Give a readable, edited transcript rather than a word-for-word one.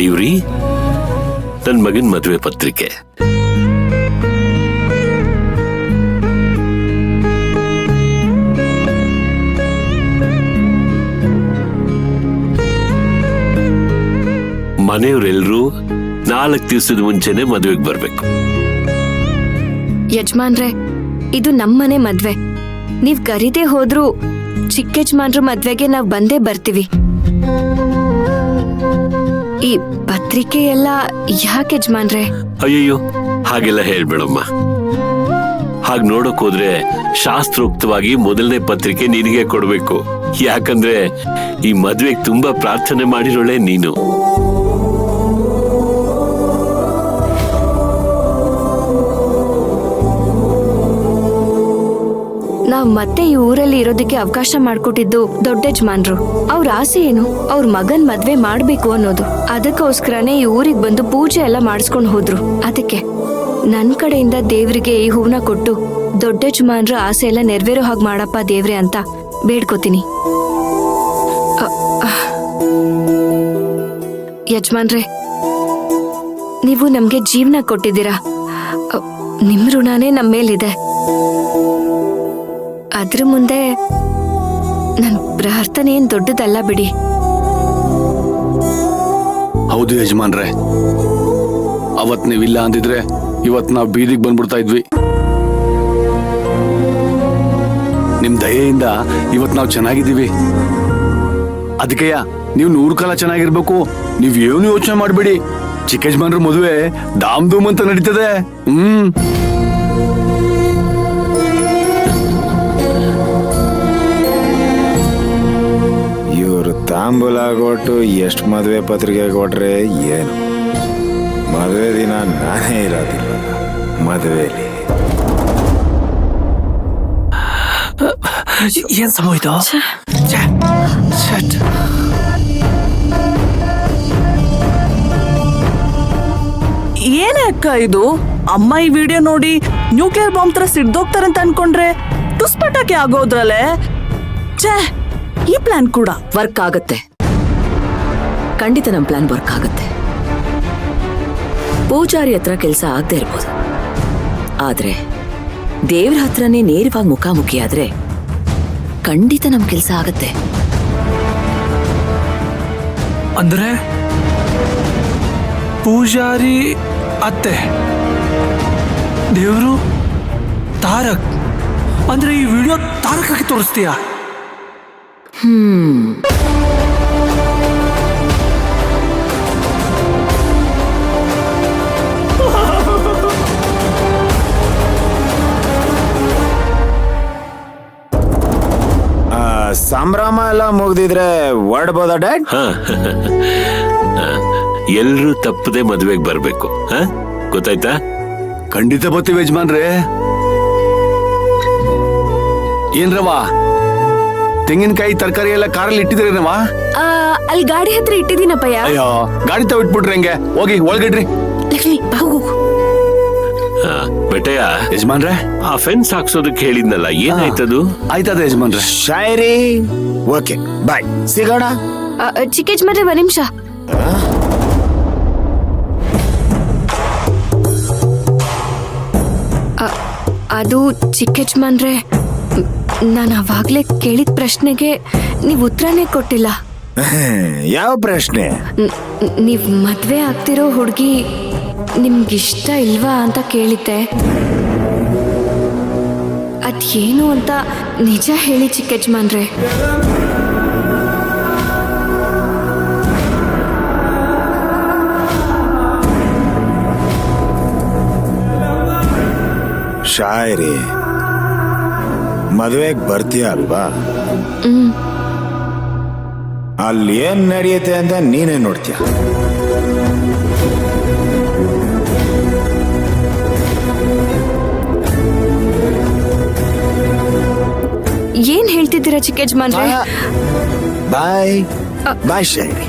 ಇವ್ರಿ ನನ್ ಮಗನ್ ಮದುವೆ ಪತ್ರಿಕೆ. ಮನೆಯವರೆಲ್ಲರೂ 4 ದಿವಸದ ಮುಂಚೆನೆ ಮದುವೆಗೆ ಬರ್ಬೇಕು. ಯಜಮಾನ್ರೆ, ಇದು ನಮ್ಮನೆ ಮದ್ವೆ. ನೀವ್ ಕರೀದೇ ಹೋದ್ರು ಚಿಕ್ಕ ಯಜಮಾನ್ರ ಮದ್ವೆಗೆ ನಾವ್ ಬಂದೇ ಬರ್ತೀವಿ. ಈ ಪತ್ರಿಕೆ ಎಲ್ಲ ಯಾಕೆ ಯಜಮಾನ್ರೆ? ಅಯ್ಯಯ್ಯೋ, ಹಾಗೆಲ್ಲ ಹೇಳ್ಬೇಡಮ್ಮ. ಹಾಗ್ ನೋಡಕ್ ಹೋದ್ರೆ ಶಾಸ್ತ್ರೋಕ್ತವಾಗಿ ಮೊದಲನೇ ಪತ್ರಿಕೆ ನಿನಗೆ ಕೊಡ್ಬೇಕು. ಯಾಕಂದ್ರೆ ಈ ಮದ್ವೆಗೆ ತುಂಬಾ ಪ್ರಾರ್ಥನೆ ಮಾಡಿರೋಳೆ ನೀನು. ನಾವ್ ಮತ್ತೆ ಈ ಊರಲ್ಲಿ ಇರೋದಕ್ಕೆ ಅವಕಾಶ ಮಾಡ್ಕೊಟ್ಟಿದ್ದು ದೊಡ್ಡ ಯಜಮಾನ್ರು. ಅವ್ರ ಆಸೆ ಏನು? ಅವ್ರ ಮಗನ್ ಮದ್ವೆ ಮಾಡ್ಬೇಕು ಅನ್ನೋದು. ಅದಕ್ಕೋಸ್ಕರನೇ ಈ ಊರಿಗೆ ಬಂದು ಪೂಜೆ ಎಲ್ಲ ಮಾಡಿಸ್ಕೊಂಡು ಹೋದ್ರು. ಅದಕ್ಕೆ ನನ್ ಕಡೆಯಿಂದ ದೇವ್ರಿಗೆ ಈ ಹೂವನ್ನ ಕೊಟ್ಟು ದೊಡ್ಡ ಯಜಮಾನ್ರ ಆಸೆ ಎಲ್ಲ ನೆರವೇರೋ ಹಾಗೆ ಮಾಡಪ್ಪ ದೇವ್ರೆ ಅಂತ ಬೇಡ್ಕೋತೀನಿ. ಯಜಮಾನ್ರೆ, ನೀವು ನಮ್ಗೆ ಜೀವನ ಕೊಟ್ಟಿದ್ದೀರಾ. ನಿಮ್ ಋಣನೇ ನಮ್ಮ ಮೇಲಿದೆ. ಅದ್ರ ಮುಂದೆ ನನ್ ಪ್ರಾರ್ಥನೆ ಏನ್ ದೊಡ್ಡದಲ್ಲ ಬಿಡಿ. ಹೌದು ಯಜಮಾನ್ರೆ, ಅವತ್ ನೀವಿಲ್ಲ ಅಂದಿದ್ರೆ ಇವತ್ ನಾವ್ ಬೀದಿಗೆ ಬಂದ್ಬಿಡ್ತಾ ಇದ್ವಿ. ನಿಮ್ ದಯೆಯಿಂದ ಇವತ್ ನಾವ್ ಚೆನ್ನಾಗಿದ್ದೀವಿ. ಅದಕ್ಕೆಯ ನೀವು 100 ಕಾಲ ಚೆನ್ನಾಗಿರ್ಬೇಕು. ನೀವ್ ಏನು ಯೋಚನೆ ಮಾಡ್ಬೇಡಿ. ಚಿಕ್ಕ ಯಜಮಾನ್ರ ಮದುವೆ ಧಾಮ್ ಧೂಮ್ ಅಂತ ನಡೀತದೆ. ತಾಂಬೂಲ ಕೊಟ್ಟು ಎಷ್ಟು ಮದುವೆ ಪತ್ರಿಕೆ ಕೊಟ್ರೆ ಏನು? ಮದುವೆ ದಿನ ನಾನೇ ಇರೋದಿಲ್ಲ ಮದುವೆಲಿ. ಏನ್ ಸಮೋಯ್ತು? ಏನೇ ಅಕ್ಕ ಇದು? ಅಮ್ಮ ಈ ವಿಡಿಯೋ ನೋಡಿ ನ್ಯೂಕ್ಲಿಯರ್ ಬಾಂಬ್ ತರ ಸಿಡ್ದೋಗ್ತಾರಂತ ಅನ್ಕೊಂಡ್ರೆ ಟುಸ್ಪಟಾಕಿ ಆಗೋದ್ರಲ್ಲೇ. ಛೇ, ಈ ಪ್ಲಾನ್ ಕೂಡ ವರ್ಕ್ ಆಗತ್ತೆ. ಖಂಡಿತ ನಮ್ ಪ್ಲಾನ್ ವರ್ಕ್ ಆಗತ್ತೆ. ಪೂಜಾರಿ ಹತ್ರ ಕೆಲಸ ಆಗದೆ ಇರ್ಬೋದು, ಆದ್ರೆ ದೇವ್ರ ಹತ್ರನೇ ನೇರವಾಗಿ ಮುಖಾಮುಖಿ ಆದ್ರೆ ಖಂಡಿತ ನಮ್ ಕೆಲಸ ಆಗತ್ತೆ. ಅಂದ್ರೆ ಪೂಜಾರಿ ಅತ್ತೆ, ದೇವ್ರು, ತಾರಕ್. ಅಂದ್ರೆ ಈ ವಿಡಿಯೋ ತಾರಕಕ್ಕೆ ತೋರಿಸ್ತೀಯಾ? ಸಂಭ್ರಮ ಎಲ್ಲ ಮುಗ್ದಿದ್ರೆ ಹೊರಡ್ಬೋದಾ ಡ್ಯಾಡ್? ಎಲ್ರೂ ತಪ್ಪದೆ ಮದುವೆಗೆ ಬರ್ಬೇಕು. ಗೊತ್ತಾಯ್ತಾ? ಖಂಡಿತ ಬರ್ತೀವಿ ಯಜಮಾನ್ರೆ. ಏನ್ರವಾ, ತೆಂಗಿನಕಾಯಿ ತರಕಾರಿ ಎಲ್ಲ ಕಾರಲ್ಲಿ ಇಟ್ಟಿದ್ರೇನವ? ಅಲ್ಲಿ ಗಾಡಿ ಹತ್ರ ಇಟ್ಟಿದ್ದೀನಪ್ಪಯ್ಯ. ಅಯ್ಯೋ, ಗಾಡಿ ತಾವ್ ಇಟ್ಬಿಟ್ರಿ ಹೆಂಗೆ? ಹೋಗಿ ಒಳಗಿಡ್ರಿ. ಲಕ್ಷ್ಮಿ, ಹೋಗು. ಬೆಟಯ್ಯ, ಯಜಮಾನ್ರೆ, ಆ ಫೆನ್ಸ್ ಹಾಕ್ಸೋದಕ್ಕೆ ಹೇಳಿದ್ನಲ್ಲ, ಏನಾಯ್ತದು? ಆಯ್ತದ ಯಜಮಾನ್ರೆ. ಶಾಯರಿ, ಓಕೆ ಬಾಯ್, ಸಿಗೋಣ. ಚಿಕ್ಕ ಯಜಮಾನ್ರೆ, 1 ನಿಮಿಷ. ಅದು ಚಿಕ್ಕ ಯಜಮಾನ್ರೆ, ನಾನು ಅವಾಗ್ಲೇ ಕೇಳಿದ ಪ್ರಶ್ನೆಗೆ ನೀವು ಉತ್ತರನೇ ಕೊಟ್ಟಿಲ್ಲ. ಯಾವ ಪ್ರಶ್ನೆ? ನೀವ್ ಮದ್ವೆ ಆಗ್ತಿರೋ ಹುಡುಗಿ ನಿಮ್ಗಿಷ್ಟ ಇಲ್ವಾ ಅಂತ ಕೇಳಿದ್ದೆ. ಅದೇನು ಅಂತ ನಿಜ ಹೇಳಿ ಚಿಕ್ಕ ಯಜಮಾನ್ರೆ. ಶಾಯರಿ, ಮದುವೆಗೆ ಬರ್ತೀಯ ಅಲ್ವಾ? ಅಲ್ಲಿ ಏನ್ ನಡೆಯುತ್ತೆ ಅಂತ ನೀನೇ ನೋಡ್ತೀಯ. ಏನ್ ಹೇಳ್ತಿದ್ದೀರಾ ಚಿಕ್ಕ ಯಜಮಾನ್ರೆ? ಬಾಯ್ ಬಾಯ್ ಶಾಯರಿ.